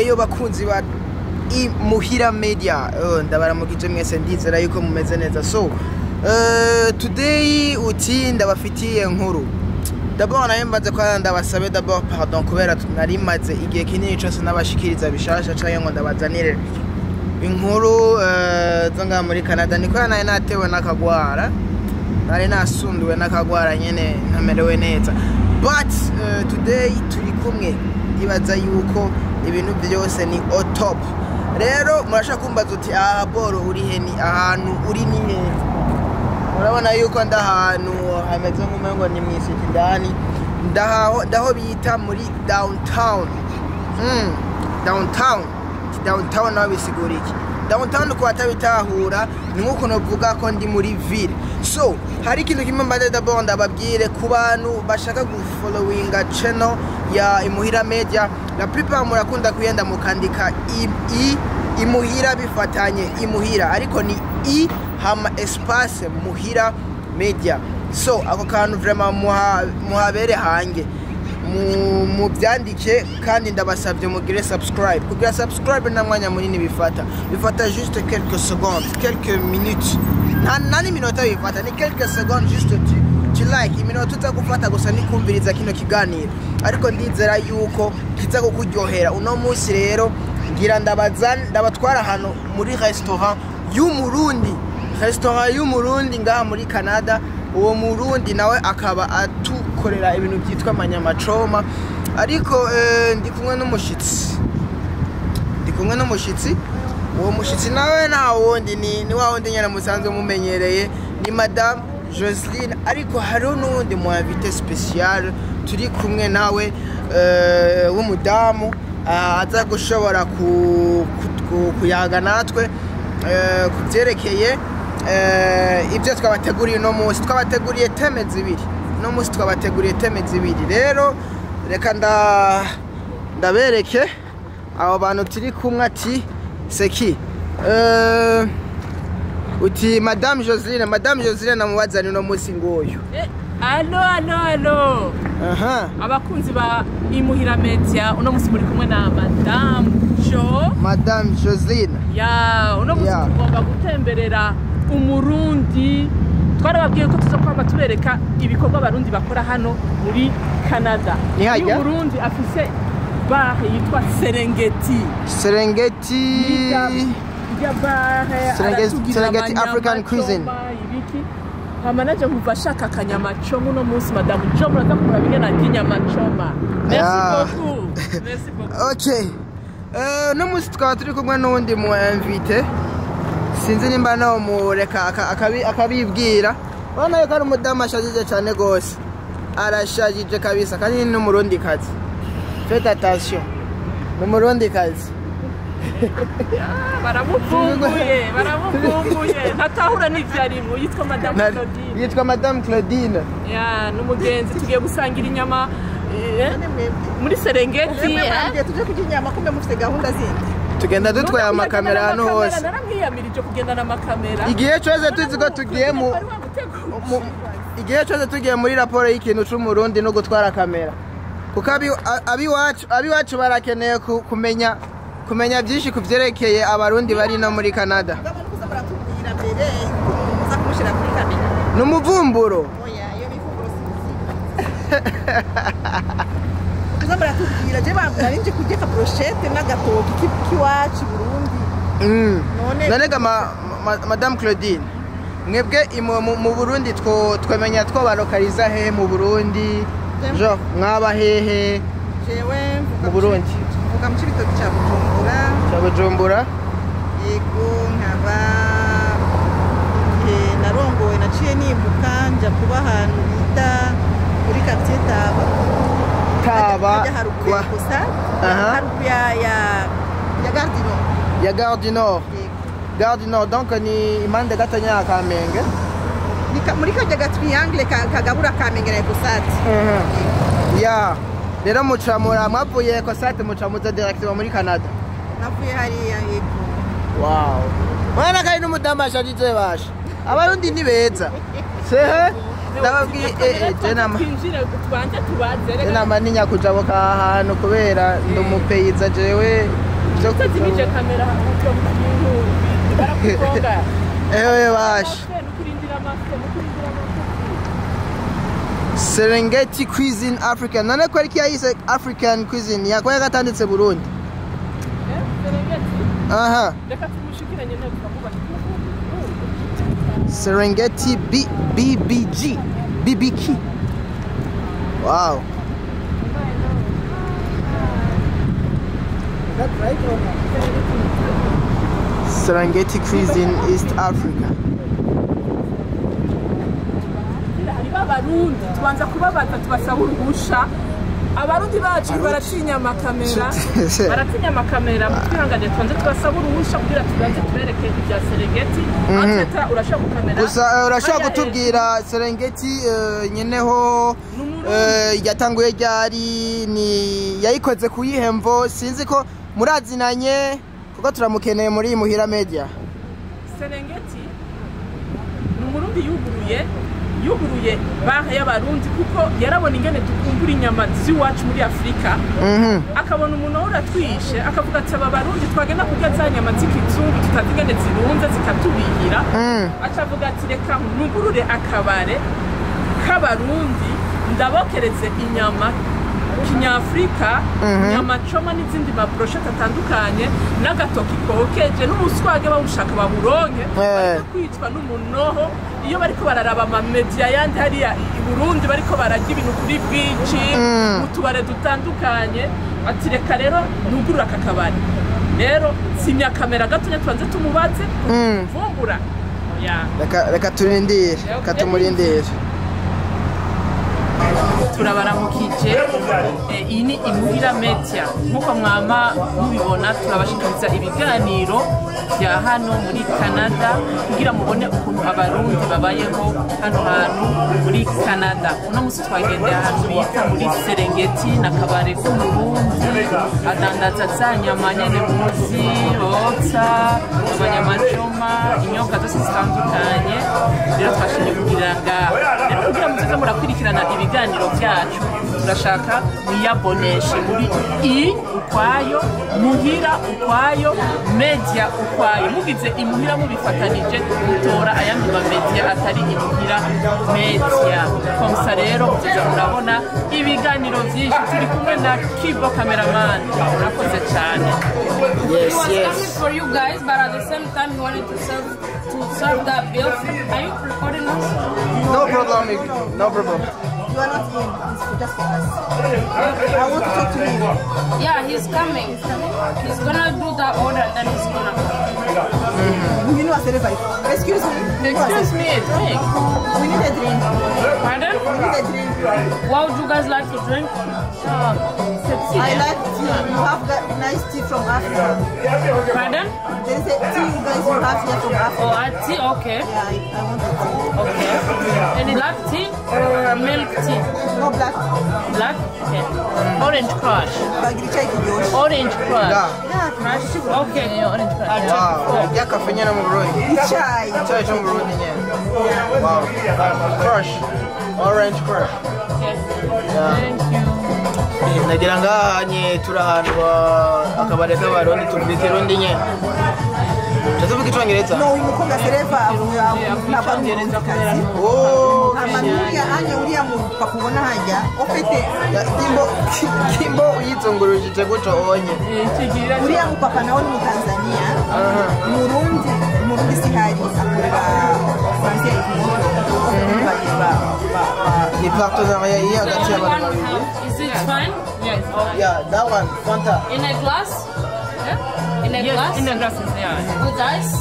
yo bakunzi ba Muhira Media. Ndabaramukije mwese ndizera yuko mumeze neza. So today uti ndabafitiye inkuru. D'abord nayembaze kwa ndabasabe d'abord pardon kubera nari maze igihe kinini cyose nabashikiriza bishasha cyangwa ngo ndabazanire inkuru zonga muri Canada. Niko naye natewe nakagwara. Nari nasunduwe nakagwara nyene ntamerewe neza. But today turi kumwe ibaza yuko ibintu byose ni au top. Rero murashaka kumbaza uti boro uri he ni ahantu uri ni neza. Murabona yuko ndahantu hameze nk'umengo ni mwisiti ndani ndaho bita muri downtown. Downtown nawe bisigura iki? Downtown ko atabitahura ni nkuko novuga ko ndi muri ville. So hari ikintu kimwe mbade d'abord ndababwire ku bantu bashaka gufollowinga channel ya Muhira Media. La plupart murakunda kuyenda mukandika Muhira bifatanye Muhira ariko ni hama espace Muhira Media. So ako kantu vraiment muhabere hange mu byandike kandi ndabasabye mugire subscribe. Kugira subscribe na mwanya munini bifata juste quelques secondes, quelques minutes. Nani minota bifata ni quelques secondes juste tu like iminota utagufata gusa ni kumviriza kino kiganiro ariko ndizera yuko kiza kukuryohera. Uno munsi rero ngira ndabatwara hano muri restaurant y'umurundi ngaha muri Canada. Uwo murundi nawe akaba atukorera ibintu byitwa amanyamacoma ariko ndi kumwe n'umushitsi. Uwo mushitsi nawe nta wundi ni wa wundi nyene musanzwe mumenyereye ni Madame Joseline ariko hariho n'uwundi mu invité spécial turi kumwe nawe w'umudamu aza gushobora kuyaga natwe kubyerekeye ibyo twabateguriye no munsi. Twabateguriye teme zibiri rero reka ndabereke abo bantu turi kumwe ati seki uti Madame Joseline namubazani no munsi ngoyo. Allo abakunzi ba Muhira Media uno munsi muri kumwe na Madame Joseline uno munsi tugomba gutemberera umurundi. Twarababwiye ko tuzokwamba tubereka ibikorwa abarundi bakora hano muri Canada. Umurundi afise bar yitwa Serengeti African cuisine. Hamanaje kuva shaka kanyama choma no munsi Madame Jo muraza kumura bigena n'inyama choma. Merci beaucoup. Okay. No munsi twaba turi kumwe n'undi mu invité. Sinzi nimba nawo mureka akabibwira. Bana yuko ari umudamu ashajije cyane gose. Arashajije kabisa kandi ni umurundi kazi. Faites attention. Ni umurundi kazi. Baramuvumbuye ntatahura n'ivyarimo yitwa Madame Claudine n'umugenzi tugiye gusangira inyama muri Serengeti. Tuje kurya inyama kumbe mufite gahunda zindi. Tugenda dutwaye amakamera hano hose. Naramwiyamirije kugenda na makamera igihe cyose tuzigo tugiye muri raporo y'ikintu c'umurundi no gutwara kamera kuko abiwacu barakeneye kumenya byinshi kuvyerekeye abarundi bari no muri Canada. Numuvumburo baratubwira je bambara nje kujya ka brochette n'agatoki kiwacu Burundi. None Madame Claudine mwebwe mu Burundi twemenya twobarokariza he mu Burundi jo mwaba hehe jewe mu Burundi vuga mu cibitoki ca Bujumbura yego nkaba narongowe naciye nimbuka nja kuba ahantu bita muri quartier Taba kwa ya Gare du Nord donc ni imande gatanya Kamenge muri kajya triangle kagabura Kamenge na Kosati. Rero mucamura mwavuye Kosati mucamuza directement muri Canada. Navuye hariya yego. Wow. Bana kandi n'umudamu ashajije basha. Abarundi ni beza. Sehe ndababwiye nama ninya kujabuka ahantu kubera ndumupeyiza jewe utazimije kamera utwo bintu barakugonga ewe bash Serengeti cuisine African none ko ari kiyise African cuisine yakoye gatanditse Burundi aha reka tumushikiranye neza kuvuga Serengeti BBQ wow Serengeti cuisine East Africa abarundi tubanza kubabaza tubasaba uruhusha abarundi bacu baratinya amakamera mutwihangane tubanze tubasaba uruhusha kugira tubanze tubereke ibya Serengeti ateta urashaka gukamera gusa urashaka kutubwira Serengeti nyeneho yatanguye ryari ni yayikoze kuyihemvo sinzi ko murazinanye kuko turamukeneye muri Muhira Media Serengeti ni umurundi yuguruye banka y'abarundi kuko yarabona ingene dukumbura inyama z'iwacu muri Afrika akabona umuntu uratwishe akavuga ati aba barundi twagenda kurya za nyama z'ikizungu tutazi ingene zirunze zikatubihira acavuga ati reka nugurure akabare k'abarundi ndabokereze inyama kinyafrika inyama choma n'izindi ma brochette atandukanye n'agatoki kokeje n'umuswage bawushaka baburonke kwitwa n'umunoho iyo bariko bararaba ama media yandi hariya i Burundi bariko barajya ibintu kuri beach mutubare dutandukanye ati reka rero nugurura akakabari rero simya kamera gatonya tubanze tumubaze vumbura reka turindire katumurindire turabaramukije iyi ni Muhira Media nkuko mwama mubibona turabashikiriza ibiganiro bya hano muri Canada kugira mubone ukuntu abarundi babayeho hano hantu muri Canada uno musi twagendeye ahantu bita muri Serengeti n'akabare k'umurundi adandaza za nyama nyene muzi botsa abanyama choma inyobwa zose zitandukanye rero twashimye kugira ngaho rero kugira muze murakurikirana ibiganiro byacu turashaka mwiyaboneshe muri ukwayo Muhira ukwayo Media ukwayo mugize imuhira mubifatanije mutora ayandi ma media atari Muhira Media komsa rero muze murabona ibiganiro byinshi turi kumwe na Kibo cameraman urakoze cyane yes for you guys but at the same time you wanted to serve that bill. Are you recording us? No problem. You are not in, it's just for us. I want to talk to him. Yeah, he's coming. He's gonna do that order and then he's gonna come. You know what's the fight? Excuse me. Drink. We need a drink. Pardon? We need a drink. What would you guys like to drink? I like tea. You have that nice tea from Africa. Pardon? There is a tea you guys will have here from Africa. Oh, a tea? Okay. Yeah, I want a tea. Okay. Any black tea or milk tea? No black. Black? Okay. Orange crush. Orange crush. Yeah, Crush? Okay. Yeah, orange crush. I'll check it for. Ya kafe nyene mu Burundi. chai. Chai cyo mu Burundi nyene. Wow. Crush. Orange crush. Okay. Yeah. Thank you. Nagira ngahanye turahantu akabare k'abarundi tuvuga irundi nyene. Tuvuga icyongereza. No, uyu mukobwa sereva na barundi kazi. Oh. Amanuya anye uriya mupapa ubona hajya ufite Kimbo uyizungurujije guco onye. uriya mupapa nawe ni mu Tanzania. Murundi sihari akorera Francia Ni partenariat iyi hagati y'abantu babiri. Is it fine? Yes. Yeah, that one, Fanta. In a glass? Yeah? In a glass? In the glasses, yeah. With ice?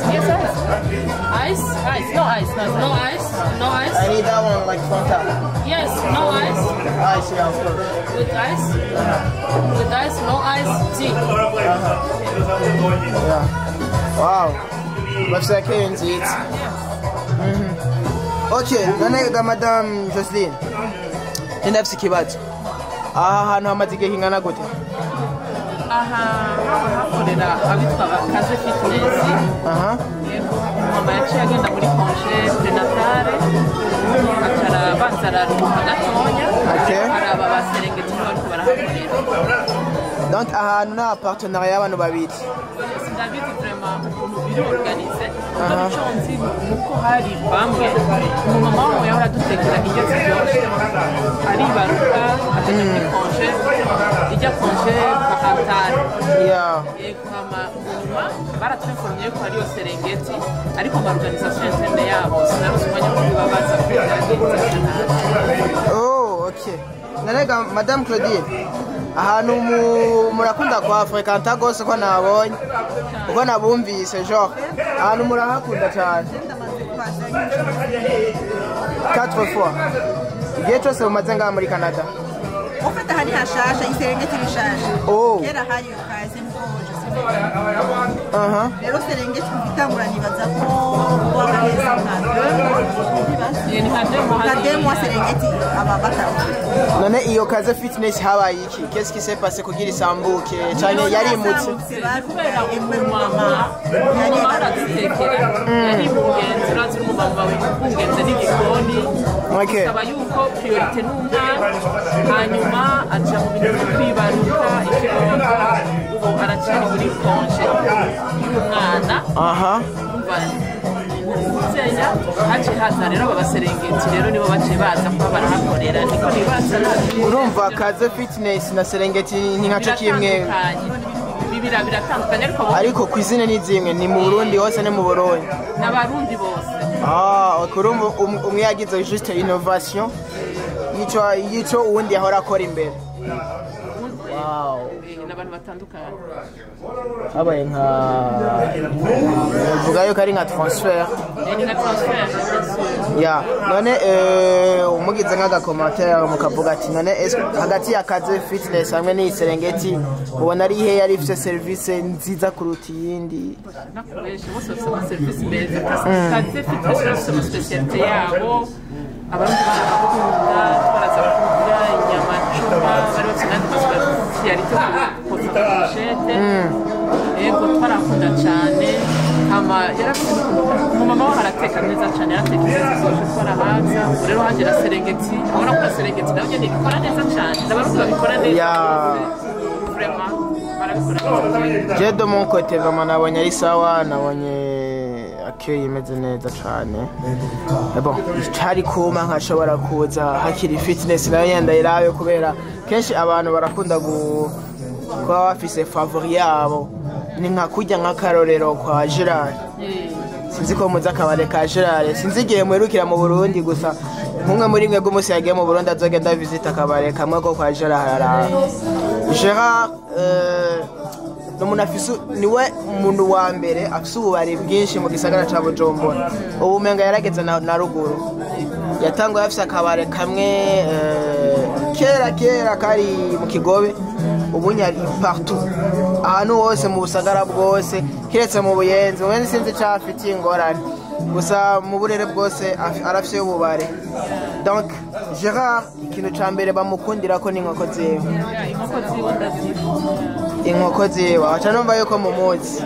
Yes, Ice? ice. No ice. No ice? No ice? I need that one like Fanta. Yes, no ice. Ice, yeah, of course. With ice? With ice, no ice, tea. Yeah. Wow. Looks like it indeed. Okay, none ga Madame Jocelyn. Ndafise ikibazo. Aha hantu hamaze igihe kingana gute? Aha hakorera abitwa bakaze fitness. Yego mama yaciye agenda muri congé prénatale. Akara banza araruhuka gatonya. Okay. Araba baserengeti bariko barahakorera. donc ahantu na partenariat y'abantu babiri sindabizi vraiment ukuntu biri organize kuko biconzi nuko hari bamwe umumama wabo yahora dutekera iyo ziryoshe aribaruka akajya muri konje ijya konje bakantara kuhama nyuma baratweforomye yuko hariyo Serengeti ariko ama organisation interne yabo sinarose umwanya wo kubibabaza okay narega Madame Claudine ahantu murakunda kwa fréquenta gose ko nabonye uko nabumvise genre ahantu murahakunda cyane 4 fois igihe cyose mumaze ngaha muri Canada ufite hari hashasha Serengeti bishasha kera hari ukaze mboje rero Serengeti bitangura nibaza ko wabaheza nka demo Serengeti ababata none iyo kaze fitness habaye iki qu'est-ce qui s'est passé kugira isambuke cyane yarimutse kubera umumama yari baradutekera yari mugenzi urazi umumama w'ingenzi n'igikoni saba yuko priorite n'umwana hanyuma aja mu bintu byo kwibaruka ikironka ubu aracari muri konje y'umwana Senya haje haza rero babaserengeti rero nibo bace baza kuba barahakorera niko nibaza urumva kaze fitness na Serengeti ni nkaco kimwe bibira biratandukanye ariko kwizine ni zimwe ni mu Burundi hose ne mu Burundi n'abarundi bose kurumva umwe yagize juste innovation yico uwundi yahora akora imbere n'abantu batandukanye habaye nka vuga yuko ari nka transfer none umugize nk'agakomantere mukavuga ati none hagati ya kaze fitness hamwe n'iyi Serengeti ubona ari ihe yari ifite service nziza kuruta iyindi nakoresha bose bafite service meza kaze fitness bafite ama specialty yabo abantu barakunda baraza kurya inyama cuma bari bafite n'andi specialty pochette ego twarakunda cyane hama yarafite umumama we arateka neza cyane yarateka neza zose twarahaza rero hagera Serengeti ubona ko Serengeti nayo nyene ikora neza cyane n'abarundi babikora neza vraiment barabikora neza je de mon côté vraiment nabonye ari sawa nabonye accueil imeze neza cyane bon cyari kuma nkashobora kuza hakiri fitness nayo yenda irayo kubera kenshi abantu barakunda kuba bafise favori yabo ni nka kujya nk'akarorero kwa Gerard sinzi ko muza akabare ka Gerard sinzi igihe muherukira mu Burundi gusa nk'umwe muri mwe bw'umunsi yagiye mu Burundi azogenda visita akabare kamwe ko kwa Gerard n'umuntu afise niwe umuntu wa mbere afise ububari bwinshi mu gisagara ca Bujumbura ubu menga yarageze na ruguru yatanguye afise akabare kamwe kera kari mu Kigobe ubu nyari partout ahantu hose mu busagara bwose kiretse mu Buyenzi ubundi sinzi cyafitiye ingorane gusa mu burere bwose arafise ububare donc Gerard ikintu ca mbere bamukundira ko ni inkoko ziwe inkoko ziwe aca numva yuko mu munsi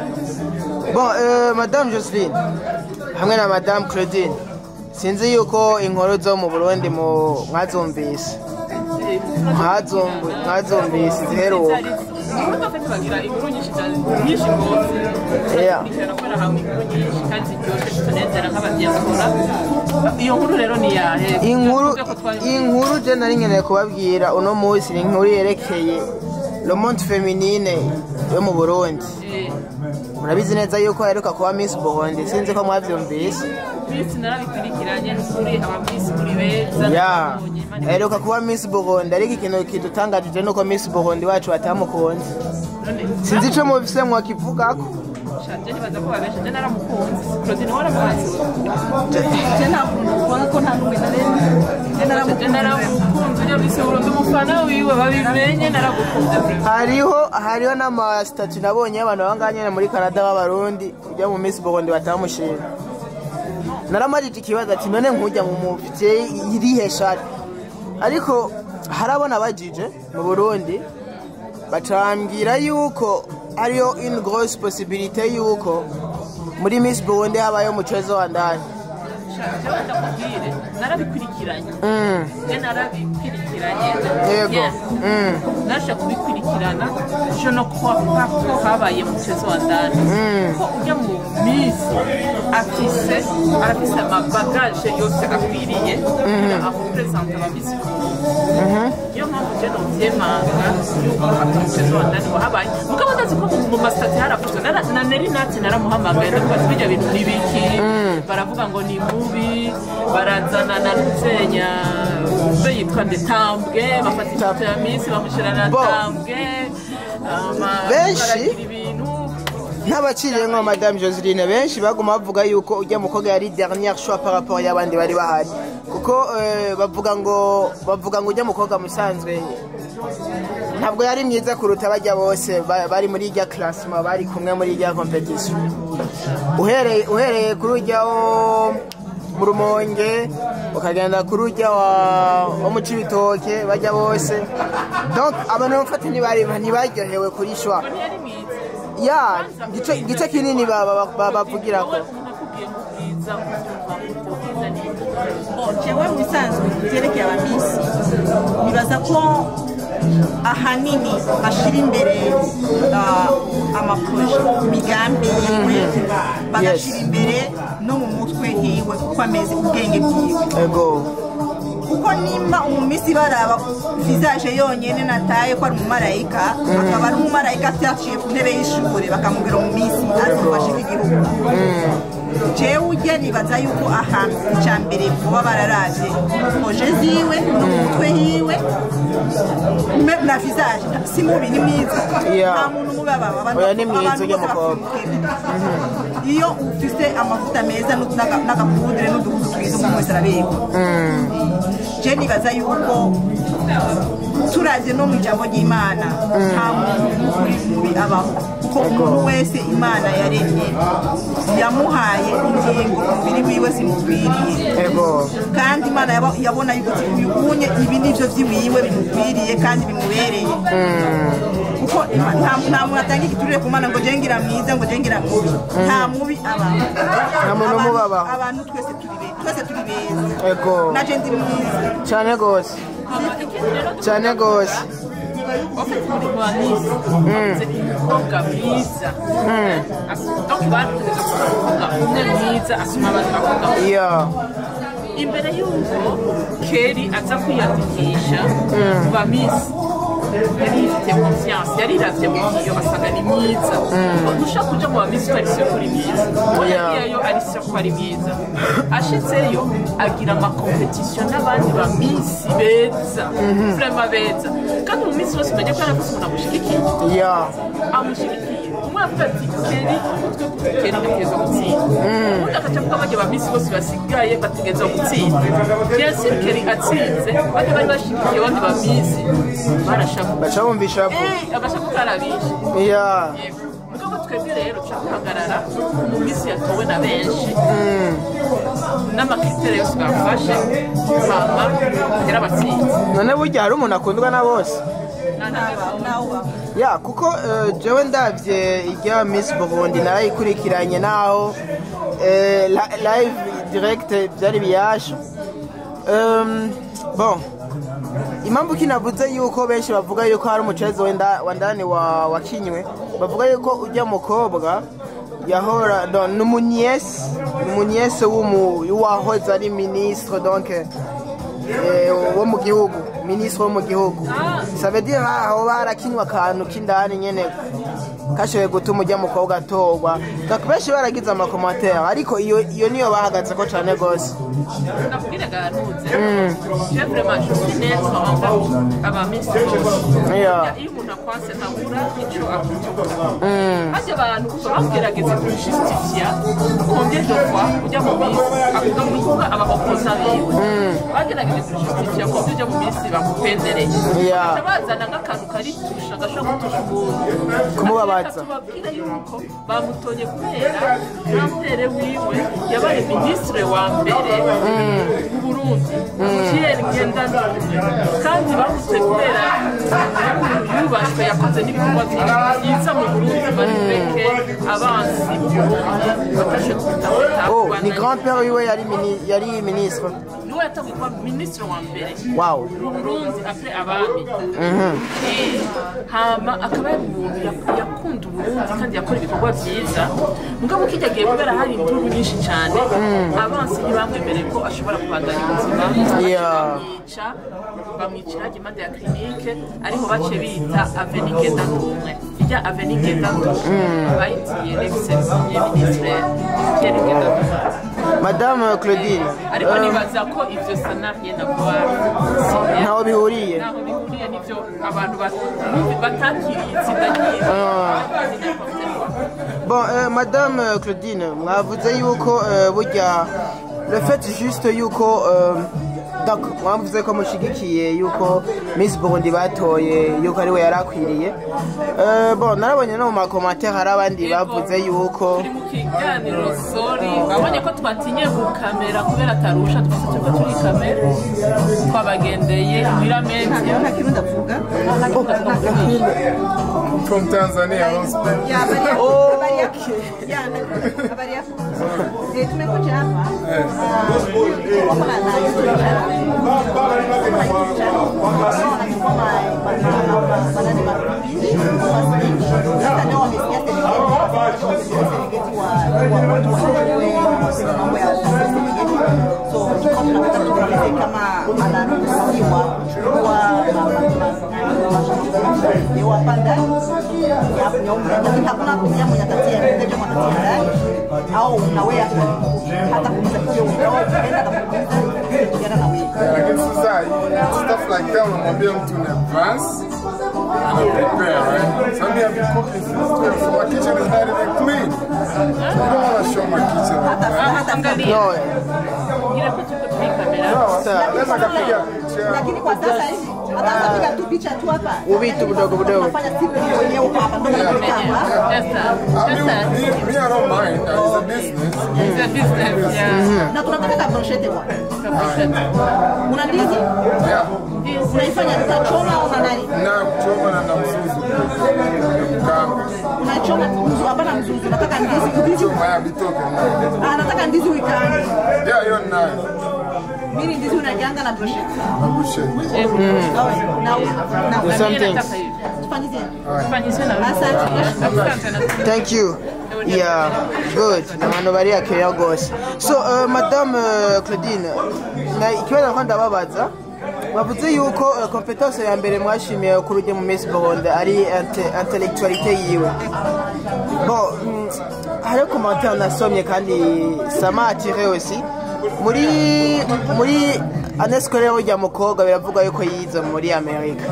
bon Madame Joseline hamwe na Madame Claudine sinzi yuko inkuru zo mu Burundi mwazumvise mwazumvise ziheruka inkuru je nari nkeneye kubabwira uno munsi ni inkuru yerekeye le monde féminine yo mu Burundi murabizi neza yuko yaheruka kuba Miss Burundi sinzi ko mwavyumvise yaheruka kuba Miss Burundi ariko ikintu kidutangaje nuko Miss Burundi wacu batamukunze sinzi ico mufise mwakivugako hariho n'amasitatu nabonye abantu banganye muri Canada b'abarundi kujya mu Miss Burundi batamushira naramajije ikibazo ati none nkujya mu mufite irihe shari ariko harabona bajije mu Burundi batambwira yuko ariyo une grosse possibilité yuko muri Miss Burundi habayo muchezo wa ndani jewe ndakubwire narabikurikiranye Yego. nasha kubikurikirana je ne crois pas ko habaye muchezo wa ndani ko ujya mu Miss arafise amabagaje yose akwiriye apresenta ba Miss yo mpamvu je ntuvyemanga yuko muchezo wa ndani wahabaye mugabo ndazi ko mu mastati haravuzwe na neri nati naramuhamagaye ndakubaza bijya bintu nibiki baravuga ngo ni mubi barazana na Ruzenya yitwa Ndetambwe bafata ifoto ya Miss bamushira na Tambwe benshi n'abakiriye nko Madame Joseline benshi baguma bavuga yuko ujya mukobwa yari dernière choix par rapport y'abandi bari bahari kuko bavuga ngo ujya mukobwa musanzwe ntabwo yari myiza kuruta bajya bose bari muri irya classement bari kumwe muri irya competition uhereye kuri ujya mu Rumonge ukagenda kuri ujya wa mu Cibitoke bajya bose donc abantu bafata ntibaryohewe kuri shwa ya gice kinini bavugira ko jewe musanzwe byerekeye abamisi nibaza ko ahanini bashira imbere amaproje imigambi yiwe bagashira imbere no mu mutwe hiwe kuko ameze ubwenge bwiwe kuko nimba umumisi baraba visage yonyene nataye ko ari umumarayika akaba ari umumarayika ataciye ku ntebe y'ishure bakamubwira umumisi azofashe igihugu jewe ujye nibaza yuko ahantu icambere kuba bararaje proje ziwe no mu mutwe hiwe na visage si mubi ni mwiza nta muntu mubi abantu ni mwiza ujya mukobwa iyo ufise amavuta meza n'agapudre n'uduhuzu twiza umuntu wese arabegwa je nibaza yuko turaje no mu ijambo ry'Imana nta muntu mubi abaho kuko umuntu wese Imana yaremye yamuhaye ingingo umubiri wiwe simukwiriye kandi Imana yabona yuko ubunye ibi nivyo vyiwiwe bimukwiriye kandi bimubereye kuko nta muntu atanga igiturire ku Mana ngo je ngira mwiza ngo je ngira mubi nta mubi abaho nta muntu mubi abaho abantu twese turi beza naje ndi mwiza cyane gose cyane gose imbere y'uko Kelly aza kwiyandikisha kuba Miss yari ifite conscience yari iravye mu giyo asanga ni myiza ushaka kuja mu Miss ari cyo kuri myiza yagiyeyo ari cyo kuri myiza ashitseyo agira ama competition n'abandi ba Miss beza vraiment beza kandi mu Miss wose baje kana kusuna mushikikiye amushikikiye umwe afite Kelly utwe Kelly ndatezo gutsinda undi akacavuga baje ba Miss bose basigaye bategeza gutsinda yes Kelly atsinze bari bashikikiye abandi ba Miss bacha bumvisha abasha kutarabisha mugabo twebwe rero cyakuhagarara mu Miss yatowe na benshi n'amakritere yose bafashe mama era batsinze none burya hari umuntu akundwa na bose kuko jewe ndavye irya Miss Burundi narayikurikiranye naho live direct byari biyasha bon impamvu kinavuze yuko benshi bavuga yuko hari umucezo wa ndani wakinywe bavuga yuko ujya mukobwa yahora n'umunyese w'uwahoze ari ministre donc wo mu gihugu ministre wo mu gihugu ça veut dire aho barakinywa akantu k'indani nyene kashoboye gutuma ujya mukobwa atorwa benshi baragize amakomantere ariko iyo niyo bahagaze ko cyane gose nakubwira ganuze je vraiment je suis net aba Miss iyo umuntu akwanse ntabura ico akutuka haje abantu bagerageza kujustifia combien de fois ujya mu Miss akuga mu kuba aba opposa biwe bagerageza kujustifia ko ujya mu Miss bakupendereye bazana nk'akantu kari tusha gashobora gutusha umuntu kumubabaza tubabwira yuko bamutonye kubera nampere wiwe yabaye ministre wa mbere mu Burundi Pierre Ngendana kandi bamutse kubera yarubashwe yakoze n'ibikorwa byiza mu Burundi bareke abansi mu Burundi batashe Oh, ni grand-père wiwe yari ministre. niwe yatangwa ministre wa mbere Wow. mu Burundi après abami hama akaba ari umuntu yakunda Uburundi kandi yakora ibikorwa byiza mugabo kijagiye kubera hari induru nyinshi cyane abansi ntibamwemereye ko ashobora kubandanya ubuzima bamwicira impande ya clinique ariho bace bita avenue Gendandumwe ijya avenue Gendandumwe bayitiye l'ex ministre Pierre Gendandumwe. Madame Claudine, ariko nibaza ko ivyo sana yenda kuba ntaho bihuriye n'ivyo abantu batakiriye itsinda ryiza. Bon, Madame Claudine, mwavuze yuko burya le fait juste yuko donc mwavuze ko mushigikiye yuko Miss Burundi batoye yuko ari we yarakwiriye. Bon, narabonye no mu makomantere hari abandi bavuze yuko turi mu kiganiro sorry babonye ko twatinye ku kamera kubera tarusha twese tuko turi kamera twabagendeye miramente nta kintu ndavuga from Tanzania. tumekuja hapa au unawea hata kumza kio unaenda kuenda na wewe. Lakini sasa stuff like that unamwambia mtu in advance and prepare, right? So me I've been cooking since 12, so my kitchen is not even clean. So I don't want to show my kitchen like that. no. ngira ko tuko turi kamera Naweza kapiga picha. Lakini kwa sasa hivi hata kapiga tu picha tu hapa. Uvitu budogo budogo. Unafanya siku wenyewe hapa ndio unataka. Me, I don't mind. It's a business. it's a business yeah Na tunataka ka brochette kwa. Una ndizi? Yeah. Unaifanya tutachoma au na nani? Na kuchoma na mzuzu. Kama. Unachoma mzuzu hapana mzuzu. Nataka ndizi. Maya bitoke. Nataka ndizi uikaange. Yeah, you're nice. Mimi ndizi unakianga na brochette. Do something. Thank you. Yeah, good. Namano bari akira gose. So, Madame Claudine, na ikibazo ko ndababaza bavuze yuko competence ya mbere mwashimiye ku rujye mu Miss Burundi ari intellectualité yiwe. Bon, hari commentaire nasomye kandi ça m'a attiré aussi. Muri année scolaire ya mukobwa biravuga yuko yize muri Amerika.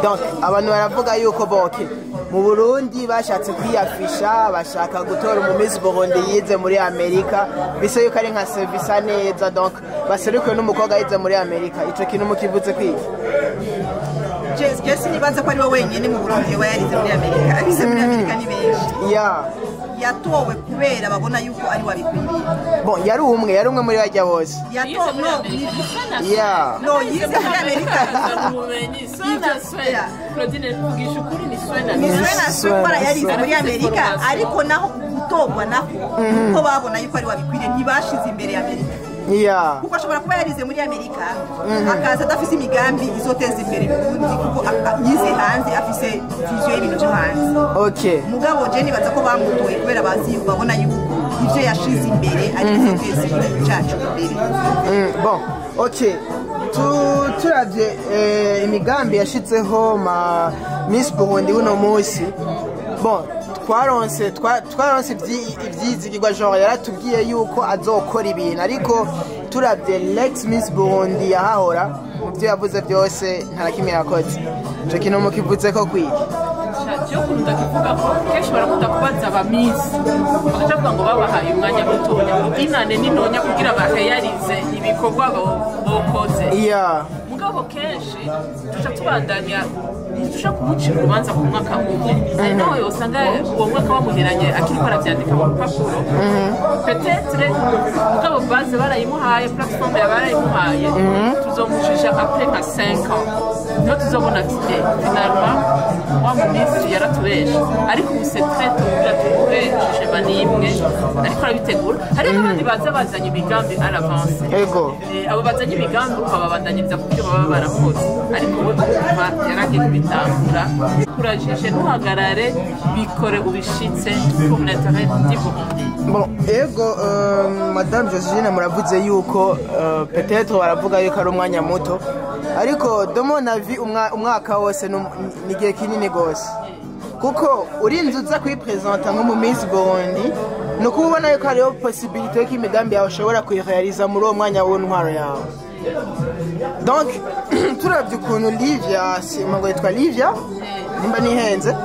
Donc abantu baravuga yuko boke mu Burundi bashatse kwiyafisha bashaka gutora mu Miss Burundi yize muri Amerika bise yuko ari nka service neza donc baserukiwe n'umukobwa yize muri Amerika ico kintu mukivuze kwiki Jesse nibaza ko ari wowe wenyine mu Burundi wayarize muri Amerika abize muri Amerika ni benshi yatowe kubera babona yuko ari wabikwiriye. Bon, yari umwe muri bajya bose. Yatowe no yize muri Amerika. Claudine kugisha ukuri ni swena yarize muri Amerika ariko naho gutogwa naho ko babona yuko ari wabikwiriye ntibashize imbere ya Amerika. Kuko ashobora kuba yarize muri Amerika akaza adafise imigambi izoteza imbere Burundi kuko yize hanze afise vision y'ibintu byo hanze. Okay. Mugabo je nibaza ko bamutoye kubera bazi babona yuko ivyo yashize imbere ari izoteza imbere cyacu imbere. Bon, okay. Turavye imigambi yashitseho ma Miss Burundi uno munsi. Bon, twaronse ivyizigirwa genre yaratubwiye yuko azokora ibintu ariko turavye l'ex Miss Burundi yahahora muvyo yavuze byose nta kimwe yakoze. Ico kintu mukivuze ko kwiki cyo kuruta kivuga ko kenshi barakunda kubaza aba Miss bakavuga ngo babahaye umwanya mutonya inane n'intonya kugira bahayarize ibikorwa bokoze. Yeah. Mugabo kenshi tuca tubandanya dushobora kumucira urubanza ku mwaka umwe ari nawe usanga uwo mwaka bamuheranye akiriko aravyandika mu rupapuro petetre mugabo base barayimuhaye platform barayimuhaye tuzomucisha après nka 5 ans niho tuzobona ati finalement wa mu minsi yaratubeshe ariko ubu c'est très tubwira tubeshe banimwe ariko arabitegura hari n'abandi baza bazanye imigambi à l'avance abo bazanye imigambi babandanyiriza ku byo baba barakoze ariko we kuva yaragiye kubitangura kurajije ntuhagarare bikore ubishitse pour l'intérêt du Burundi. Bon, Madame Josephine muravuze yuko peut-être baravuga yuko ari umwanya muto ariko de mon avis umwaka wose ni gihe kinini gose kuko urinze uza kwipresenta nko mu Miss Burundi no kubona yuko hariho possibilité y'iko imigambi yawe ushobora kuyirealiza muri uwo mwanya w'intwaro yawe. Donc turavye ukuntu Livia simango yitwa Livia nimba nihenze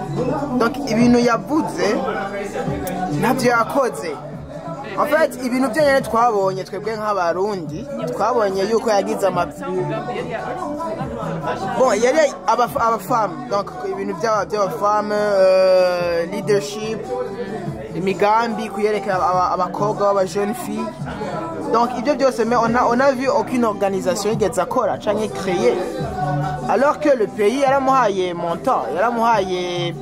donc ibintu yavuze navyo yakoze en fait ibintu byonyene twabonye twebwe nk'abarundi twabonye yuko yagize bon yari abafemme donc ibintu by'abafemme leadership imigambi kuyereka abakobwa b'aba jeune fille donc ibyo byose mais on a vu aucune organisation igeze akora canke créer alors que le pays yaramuhaye montant yaramuhaye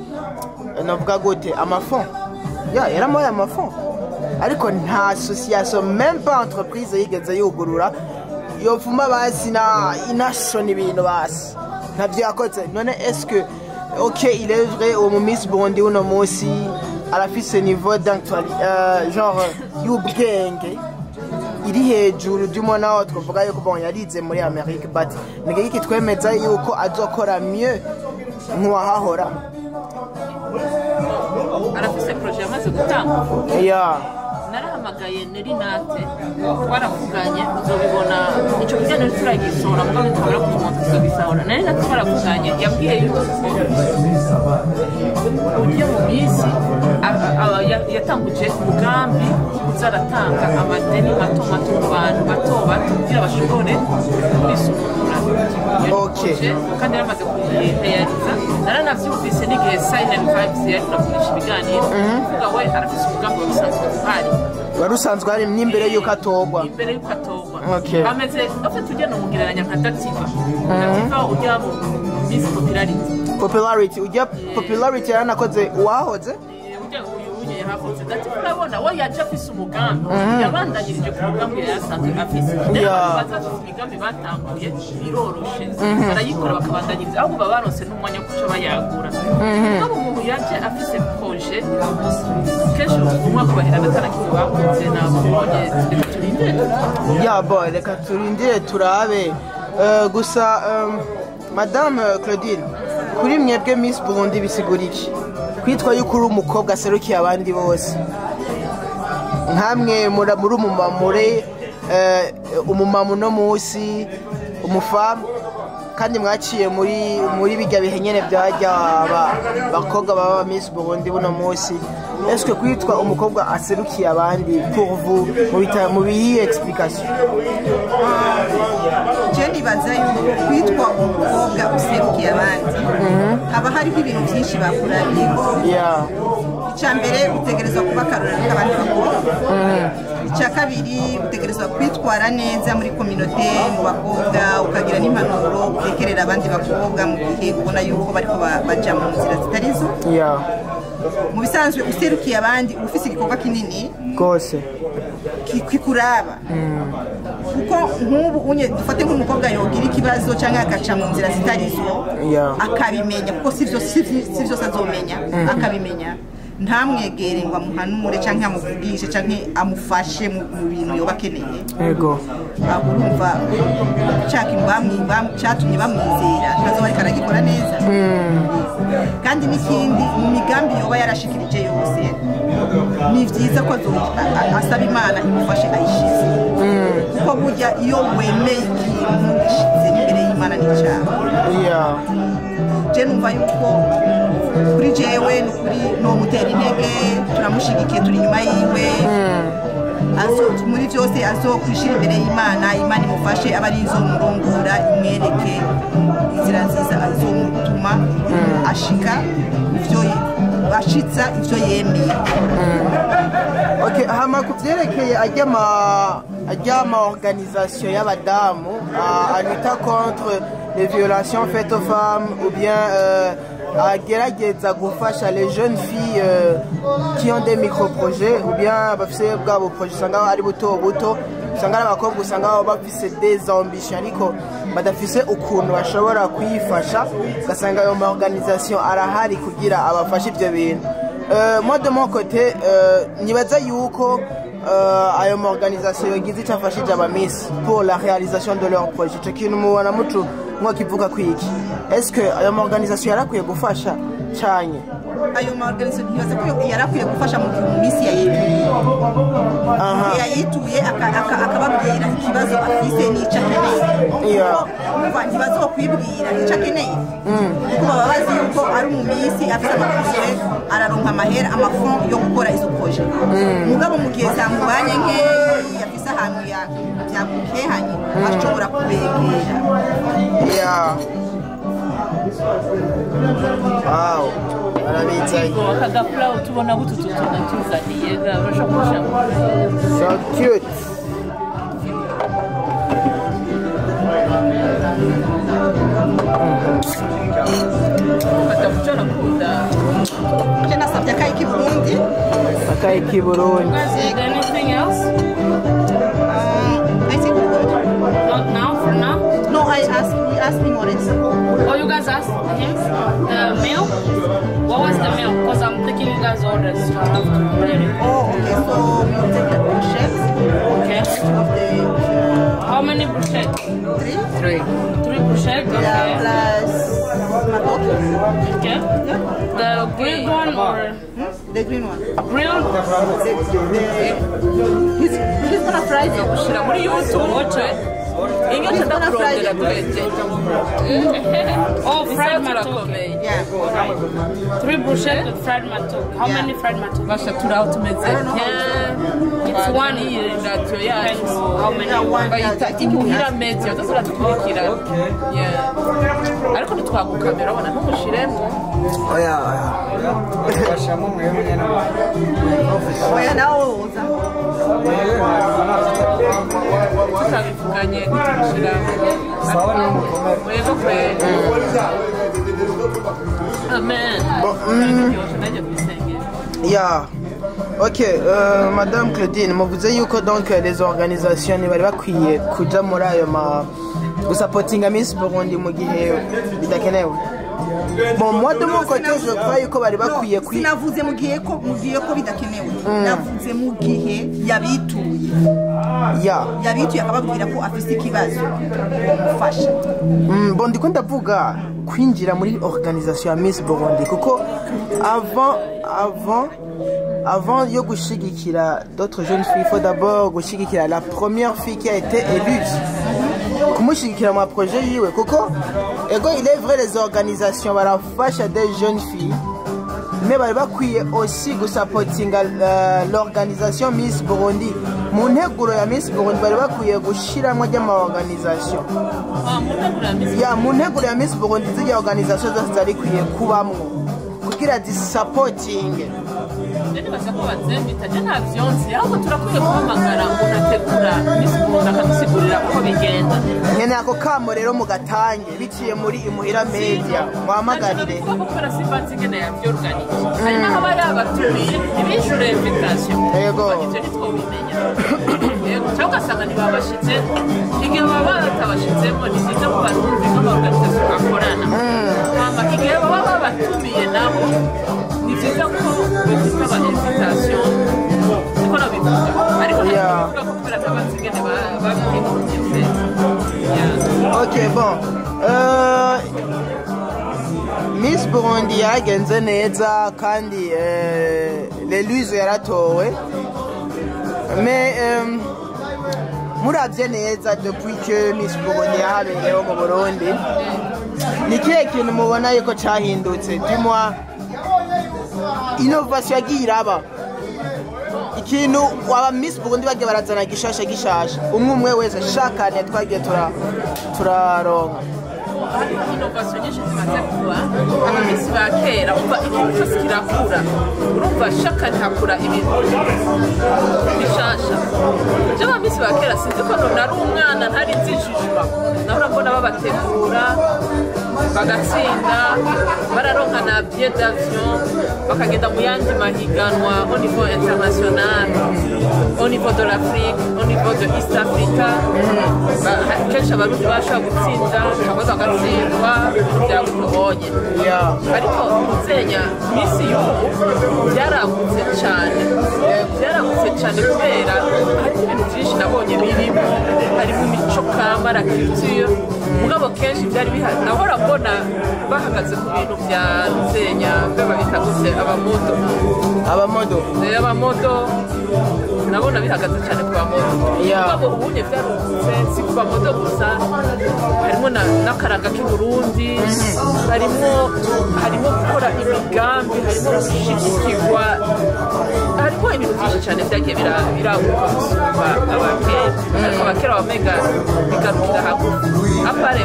novuga gute amafond yaramuhaye amafond ariko nta association même pas entreprise yigeze yugurura yofuma basi na inashona ibintu basi ntabyo yakoze none est-ce que ok il est vrai au Miss Burundi uno munsi arafise niveau d'actualité genre y'ubwenge iri hejuru d'umwana naho twavuga yuko bon yarize muri America but nige iki twemeza yuko azokora mieux nk'uwahahora arafise projet amaze gutanga narahamagaye neri nate twaravuganye uzobibona icyo kiganiro turagisohora mugabo twabura kumonta tuzobisohora nari nate twaravuganye yabwiye yuko ugiye mu minsi yatanguje umugambi uzaratanga amadeni mato mato ku bantu bato bato kugira bashobore kwisukura kandi yaramaze kuyirealiza naranavyumvise n'igihe Silent Vibes yari turavugisha ibiganiro kuvuga we arafise umugambi wabisanzwe uhari warusanzwe hari n'imbere yuko atogwa imbere yuko atogwa bameze afite ugenda umugereranya nka Dativa ujya mu Miss Popularity ujya Popularity yaranakoze uwahoze yahakoze Dativa urabona we yaje afise umugambi yabandanyirije ku mugambi yasanzwe afise bazafise imigambi batanguye biroroshe barayikora bakabandanyiriza ahubwo baba baronse n'umwanya wo kuca bayagura nabo umuntu yaje afise projet kenshi umwaka bahera atarakiwe bakunze nabo reka turindire turabe gusa Madame Claudine kuri mwebwe Miss Burundi bisigura iki kwitwa yuko uri umukobwa aserukiye abandi bose nkamwe muri umumama no musi umufamu kandi mwaciye muri bijya bihenyene byajya bakobwa baba Miss Burundi buno musi est-ce que kwitwa umukobwa aserukiye abandi pour vous mu bihi explication Jenny bazayo kwitwa umukobwa userukiye abandi haba hari ibintu byinshi bakurabiye icyambere utegerezwa kuba karorero k'abandi bakobwa icya kabiri utegerezwa kwitwara neza muri communauté mu bakobwa ukagira n'impanuro utekerera abandi bakobwa mu gihe ubona yuko bariko baja mu nzira zitarizo mu bisanzwe userukiye abandi ufise igikorwa kinini gose kikuraba kuko nk'ubu unye dufate nk'umukobwa yogira ikibazo cyangwa agaca mu nzira zitarizo akabimenya kuko si byose azomenya akabimenya ntamwegere ngo amuhanure cyangwa amuvugishe cyangwa amufashe mu bintu yoba akeneye yego urumva cyatumye bamwizera akazoba ariko aragikora neza kandi n'ikindi mu migambi yoba yarashikirije yose ni byiza ko asaba Imana imufashe ayishize kuko burya iyo wemeye ikintu gishize imbere y'Imana n'icyaha je numva yuko kuri jewe n'ukuri no mutera intege turamushigikiye turi nyuma yiwe muri byose azokwishira imbere y'Imana imufashe aba ari izomurongora imwereke inzira nziza azomutuma hanyuma ashika ivyo ashitsa ivyo yemeye. Okay, hama kuvyerekeye ajyama organisation y'abadamu à lutter contre les violations faites aux femmes ou bien agerageza gufasha les jeunes filles qui ont des micro-projets ou bien bafise bwabo projet usanga ari buto usanga abakobwa usanga bafise des ambitions ariko badafise ukuntu bashobora kuyifasha ugasanga ayo ma organisation arahari kugira abafashe ivyo bintu. Moi de mon côté nibaza yuko ayo ma organisation yogize cyafashije abamisi pour la réalisation de leur projet. Cyo kintu mubona muco mwo kivuga kwiki. Est-ce que ayo ma organisation yarakwiye gufasha cyane? Ayo ma organisation nibaza ko yarakwiye gufasha mu misi yayituye akababwira ikibazo afise n'ica keneye. Umva ntibazo kwibwira ica keneye. Kuko baba bazi yuko ari mu misi afise amaprojet araronka amahera amafond yo gukora izo projet. Mugabo mu gihe zamubanye nke yafise ahantu yakukehanye ashobora kubegera. Wow. Akagapula utubona bututu tunatuzaniye urashobora so cute. Atakuchana kuda. Jena sabya kai kiburundi. Akai kiburundi. Anything else? I think we're good. Not now, for now? No, we asked him what is. Oh, you guys asked him the meal? What was the meal? Because I'm taking you guys orders, so I have to prepare it. Oh, okay, so we'll take the bruschetta. Okay. Of the, How many bruschetta? Three. 3 bruschetta? Okay. Yeah, plus matoke. Okay. Yeah. The grilled one or The green one. grilled? He's gonna fry them. What do you want to watch it? He's gonna fry them. Oh, fried matoke. Yeah. 3 bruschetta with fried matoke. How many fried matoke? Basha turawutumeze It's one here that Depends how many. bayita imuhira mezi yose uratukurikira ariko ntitwagukamera ubona ntumushiremo Oya. Oya nawo. tutabivuganye ntitumushyiramo mwego kweli amen najya kubisengera. Yeah. Ok, Madame Claudine, muvuze yuko donc les organisations bari bakwiye kuja muri ayo gusapotinga Miss Burundi mu gihe bidakenewe. Bon, moi de mon côté, je crois yuko bari bakwiye Sinavuze mu gihe ko bidakenewe. Navuze mu gihe yabituye. Yabituye akababwira ko afise ikibazo. Umufasha. Bon, ndiko ndavuga kwinjira muri organisation ya Miss Burundi kuko avant yo gushigikira d'autres jeunes filles, il faut d'abord gushigikira la première fille qui a été élue. Kumushigikira mu projet yiwe kuko ego il est vrai les organisations barafasha des jeunes filles mais bari bakwiye aussi gusapotinga l'organisation Miss Burundi. Mu nteguro ya Miss Burundi bari bakwiye gushiramo ry'ama organisation. Mu nteguro ya Miss Burundi z'ya organisation zose zari kwiye kubamwo kugira supporting. Basa ko bazembita je nta vyonzi ahubwo turakwiye kuhamagara umuntu ategura Miss Burundi akadusigurira uko bigenda. Nyene ako kamo rero mugatange biciye muri imuhira media mwamagarire gukora sibanzi ngene yavyorganize hari naho bari abatumiye ibishure invitation yego ivyo nitwobimenya yego cyangwa ugasanga ntibabashitse igihe baba batabashitsemo ni byiza ko batumva ko organisation akorana hama igihe baba babatumiye nabo ni byiza ko bafite invitation niko nabivuze ariko ntabwo kubera tabanzi ngene babiteguye. Ok, bon. Miss Burundi yagenze neza kandi l'éluse yaratowe. Mais muravye neza depuis que Miss Burundi yahabereyeho mu Burundi ni kihe kintu mubona yuko cahindutse? Dis-moi innovation yagiye iraba ikintu waba Miss Burundi bagiye barazana gishasha umwe wese shakane twagiye turaronka mugabo hari innovation nyinshi zimaze kuba abamisi ba kera umva ikintu cyose kirakura urumva shaka ntakura ibintu bishasha jewe abamisi ba kera sinzi ko nari umwana ntari nzijijwa nahora mbona babategura bagatsinda bararonka na billet d'avion bakagenda mu yandi mahiganwa au niveau international au niveau de l'Afrique au niveau de East Africa kenshi abarundi bashobora gutsinda cyangwa bagatsindwa byagutobonye ariko uzenya misi y'ubu byaragutse cyane kubera hari ibintu byinshi nabonye birimo harimo imico kamara culture mugabo kenshi byari bihari nahora mbona bahagaze ku bintu bya nzenya babita gute abamodo nabona bihagaze cyane ku bamodo mugabo ubunye byarungutse si ku bamodo gusa harimo n'akaranga k'Uburundi harimo gukora imigambi harimo gushigikirwa harimo ibintu byinshi cyane byagiye biraguka gusumba abakera ariko abakera bamega bigarukira hagufi apare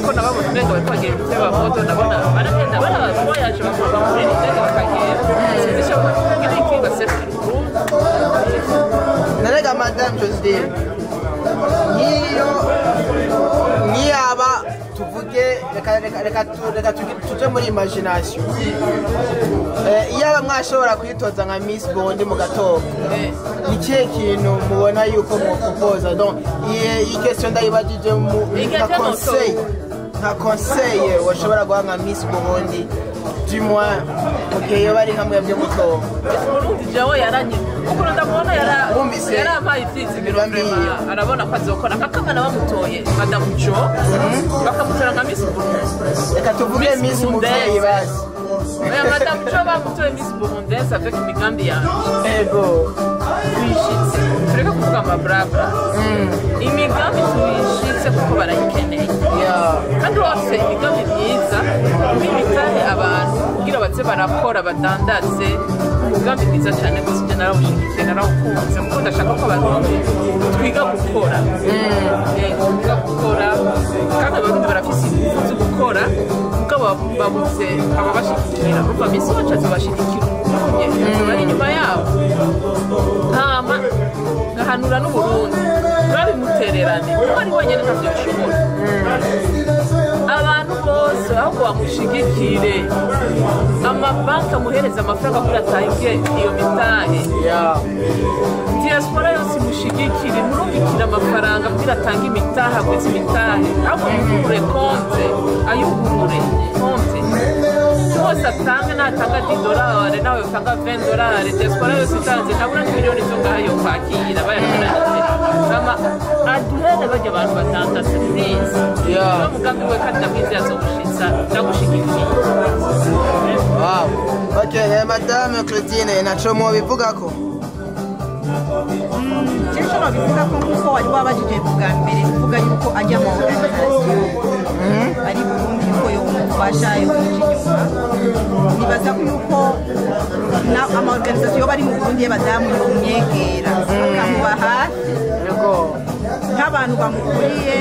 ko nababona umenga bari kwagira ibintu by'abamodo nabona baragenda barabayaje bakora muri indege bakagenda sinzi icyo iki baserukira Uburundi narega madame Joselyne niyaba tuvuge reka tuje muri imagination iyaba mwashobora kwitoza nka Miss Burundi mu gatoko ni kihe kintu mubona yuko mwokupoza donc iyi question ndayibajije nka conseil washobora guha nka Miss Burundi du moins mugihe bari hamwe byo mutoka Burundi jawe yaranye kuko ndabona yarabaye ivyizigiro arabona ko azokora kakana bamutoye Madame Jo bakamutora nka Miss Burundi reka tuvuge Miss Burundi basi Madame Jo bamutoye Miss Burundi avec imigambi yanjye ego tuyishitse tureka kuvuga amabrabra imigambi tuyishitse kuko barayikeneye kandi wose imigambi myiza imitahe abantu kugira baze barakora badandaze umugambi mwiza cyane gusa ije narawushigikiye narawukunze kuko ndashaka ko abantu twiga gukora kandi abantu barafise ingufu zo gukora mugabo babuze ababashigikira urumva Miss wacu azobashigikira bari inyuma yabo hama ngahanura n'Uburundi babimutererane kuko ari wenyine ntavyo bishobora abantu bose ahubwo bamushigikire amabanki amuhereza amafaranga kuri atahiye iyo mitahe diaspora yose imushigikire murungikire amafaranga kugira atange imitahe agwize imitahe ahubwo yugurure konte ayugurure konte bose atanga natanga $10 nawe utanga $20 diaspora yose itanze ntabura n'imiliyoni zo ngayo kwakira bayakoranije ama aduhere bajya abantu batandatse please umugambi we kandi ndamwiza yazogushitsa ndagushigikiye wow okay madame Claudine naco mo bivugako cyesho babivuga ko nkuko wari wabajije bwa mbere kuvuga yuko ajya mu organisation ari Burundi yuko yo mufasha yo inyuma nibaza ko yuko na ama organisation bari mu Burundi y'abadamu yo myegera akamuba hafi nk'abantu bamukuriye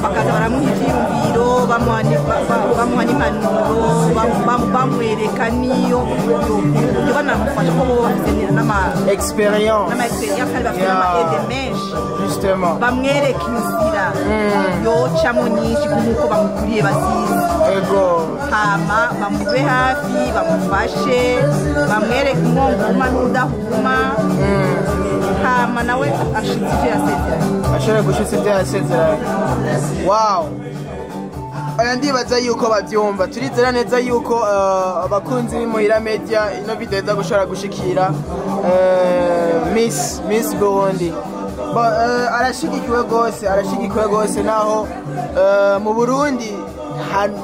bakaza baramuha ivyiyumviro bamuha n'impanuro bamwereka niyo banamufasha ko bose n'ama experience kandi bafite ama-aide menshi justement bamwereka inzira yocamo nyinshi nk'uko bamukuriye bazizi hama bamube hafi bamufashe bamwereka umwonguma n'udahuma hama nawe ashitse ivyo yasezeranye ashobora gushitsa ivyo yasezeranye wow aya ndibaza yuko bavyumva turizera neza yuko abakunzi b'Muhira Media ino video iza gushobora gushikira Miss Burundi arashigikiwe gose naho mu Burundi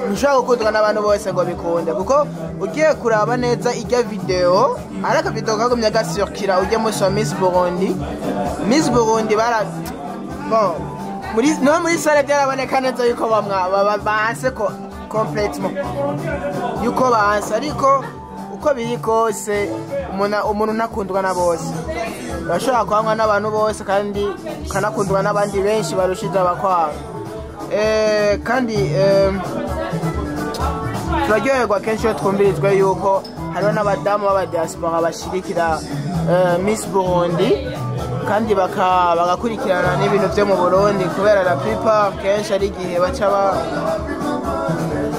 ntushobora gukundwa n'abantu bose ngo bikunde kuko ugiye kuraba neza ijya video ari akavideo kagumye gasurkira ujye musa Miss Burundi bara bon muri sale byaraboneka neza yuko banse ko complètement yuko banse ariko uko biri kose umuntu nakundwa na bose bashobora kwangwa n'abantu bose kandi kanakundwa n'abandi benshi barushije abakwanga kandi turaryoherwa kenshi iyo twumvirizwe yuko hariho n'abadamu b'abadiaspora bashigikira Miss Burundi kandi bagakurikirana n'ibintu byo mu Burundi kubera la plupart kenshi ari igihe baca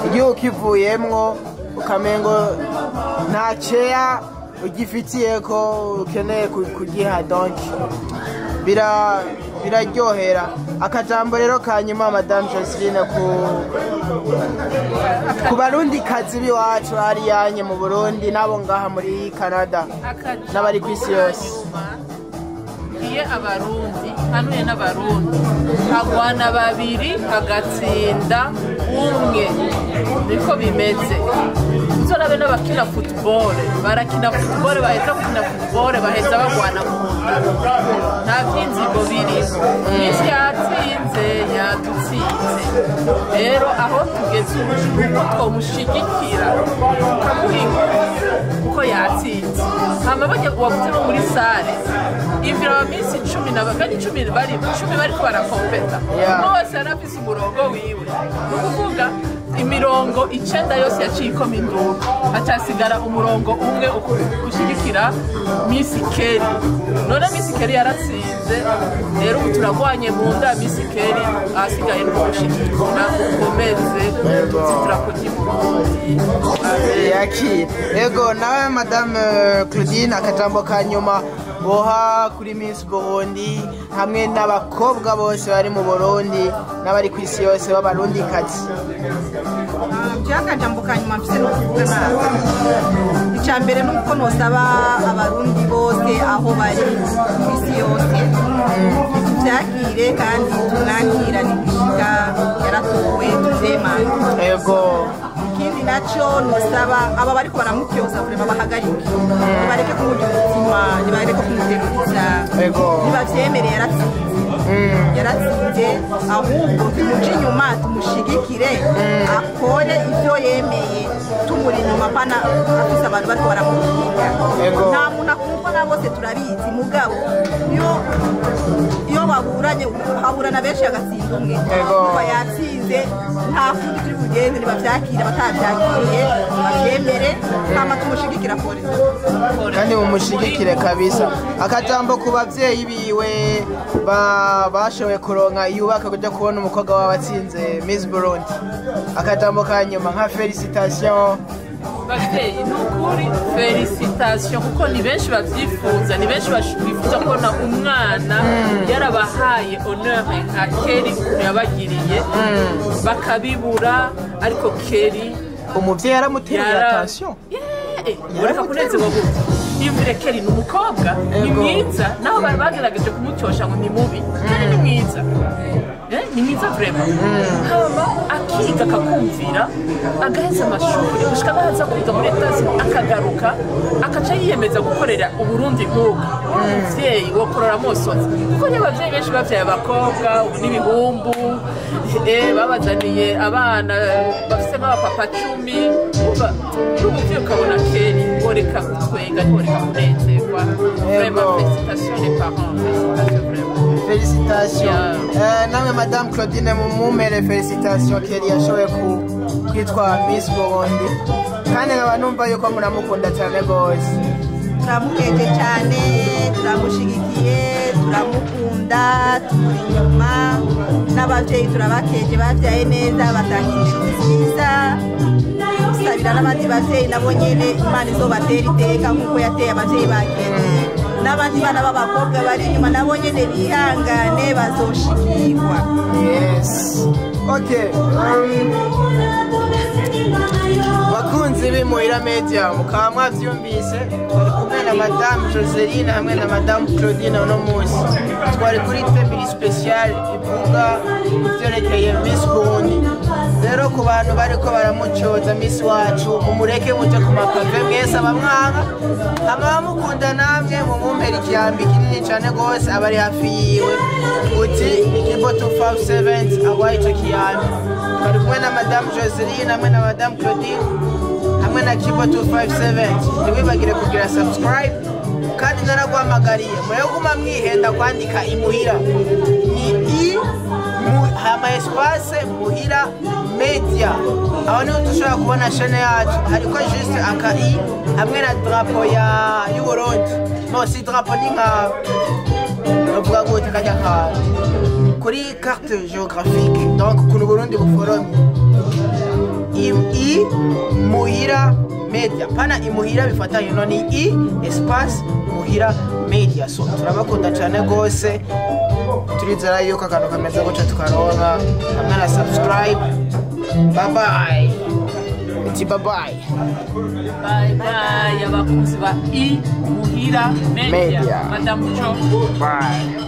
igihugu kivuyemwo ukamengo nta ceya ugifitiye ko ukeneye kugiha donc biraryohera. Akajambo rero kanyuma Madame Joseline ku barundi kazi biwacu hari yanye mu Burundi nabo ngaha muri Canada n'abari ku isi yose. Iye abarundi hanuye n'abarundi hagwana babiri hagatsinda umwe niko bimeze. Uzorabe n'abakina football barakina football baheza gukina football baheza bagwana mu nda nta byinzigo birimo. Isi yatsinze yadutsinze rero aho tugeze uko twomushigikira tukamuhinga kuko yatsinze hama bajya wavuze no muri sale imvira abamisi 10 kandi 10 bari ko barakompeta bose arafise umurongo wiwe nukuvuga imirongo 9 yose yaciko minduru acasigara umurongo umwe ushigikira Miss Kelly. None Miss Kelly yaratsinze rero turagwanye mu nda Miss Kelly asigaye no gushigikira ukomeze turakugira yaki. Ego nawe Madame Claudine akajambo kanyuma boha kuri Miss Burundi hamwe n'abakobwa bose bari mu Burundi n'abari ku isi yose b'abarundi kazi. Akajambo kanyuma mfise no kuvuga nawe icyambere nuko nosaba abarundi bose aho bari ku isi yose byakire kandi tunakira nibishika yaratowe tuzemana. Ego ikindi naco nosaba aba bari ko baramutyoza kurema bahagarike bareke kumugira umutima bareke kumuteruriza nibavyemere yaratsinze ahubwo tumuce inyuma tumushigikire akore ibyo yemeye tumuri inyuma pana afise abantu bariko baramuhiga. Nta muntu akumva na bose turabizi mugabo iyo baburanye haburana benshi agatsinda umwe kuko yatsinze nta kundi turi kugenda nibavyakira batavyakiriye bavyemere kama tumushigikira kore kandi mumushigikire kabisa. Akajambo ku bavyeyi biwe bashoboye kuronka yubaka kuja kubona umukobwa wabatsinze Miss Burundi. Akajambo kanyuma nka felicitation bavyeyi nukuri felicitation kuko ni benshi bavyifuza ni benshi bifuza kubona umwana yarabahaye honneur nka Kelly yabagiriye bakabibura ariko Kelly umuvyeyi yaramuteye attention ureka kunezerwa gute imvire Kelly ni umukobwa ni mwiza naho bari bagerageje kumucyosha ngo ni mubi Kelly ni mwiza ni mwiza vraiment hama akiga akakumvira agaheza amashuri gushika baza kwiga muri Etazi akagaruka akaca yiyemeza gukorera uburundi nk'uko umuvyeyi wo kurora mosozi kuko n'abavyeyi benshi bavyaye abakobwa ubu n'ibihumbu babazaniye abana bafise nk'abapapa 10 uba n'umuvyeyi ukabona Kelly woreka kutwenga woreka kunezerwa vraiment félicitations les parents félicitations vraiment. Félicitations. Namwe Madame Claudine mumumere félicitations Kelly yashoboye kwitwa Miss Burundi kandi nkaba numva yuko muramukunda cyane gose. Turamukeje cyane turamushigikiye turamukunda turi inyuma n'abavyeyi turabakeje bavyaye neza batangije nziza sabira n'abandi bavyeyi nabo nyene Imana izobatera iteka nkuko yateye abavyeyi bakeje n'abandi bana b'abakobwa bari inyuma nabo nyene bihangane bazoshikirwa. Yes. Okay. Bakunzi b'Muhira Media mukaba mwavyumvise twari kumwe na Madame Joseline hamwe na Madame Claudine uno munsi twari kuri table special ivuga ivyerekeye Miss Burundi. Rero ku bantu bariko baramucoza Miss wacu mumureke muje ku mapave mwese abamwanga abamukunda namwe mumumpera ikiyambi kinini cane gose abari hafi yiwe uti ikibo 257 agwaye ico kiyambi. Twari kumwe na Madame Joseline hamwe na Madame Claudine hamwe na Kibo 257 ntiwibagire kugira subscribe kandi naraguhamagariye murebe guma mwihenda kwandika imuhira ni hama espace muhira media. Aho niho dushobora kubona chaîne yacu hariko juste akayi hamwe na drapo y'u Burundi. No, si drapo ni nka bavuga ngo kajya ka kuri carte géographique. Donc kuno Burundi buforomye i muhira media, pana imuhira bifatanye no ni i espace muhira media. So turabakunda cyane gose, turizera yuko akantu kameze gutya tukaronka hamwe na subscribe. Bye bye. Bye bye. Bye bye abakunzi ba i muhira media. Madam Cho. Bye.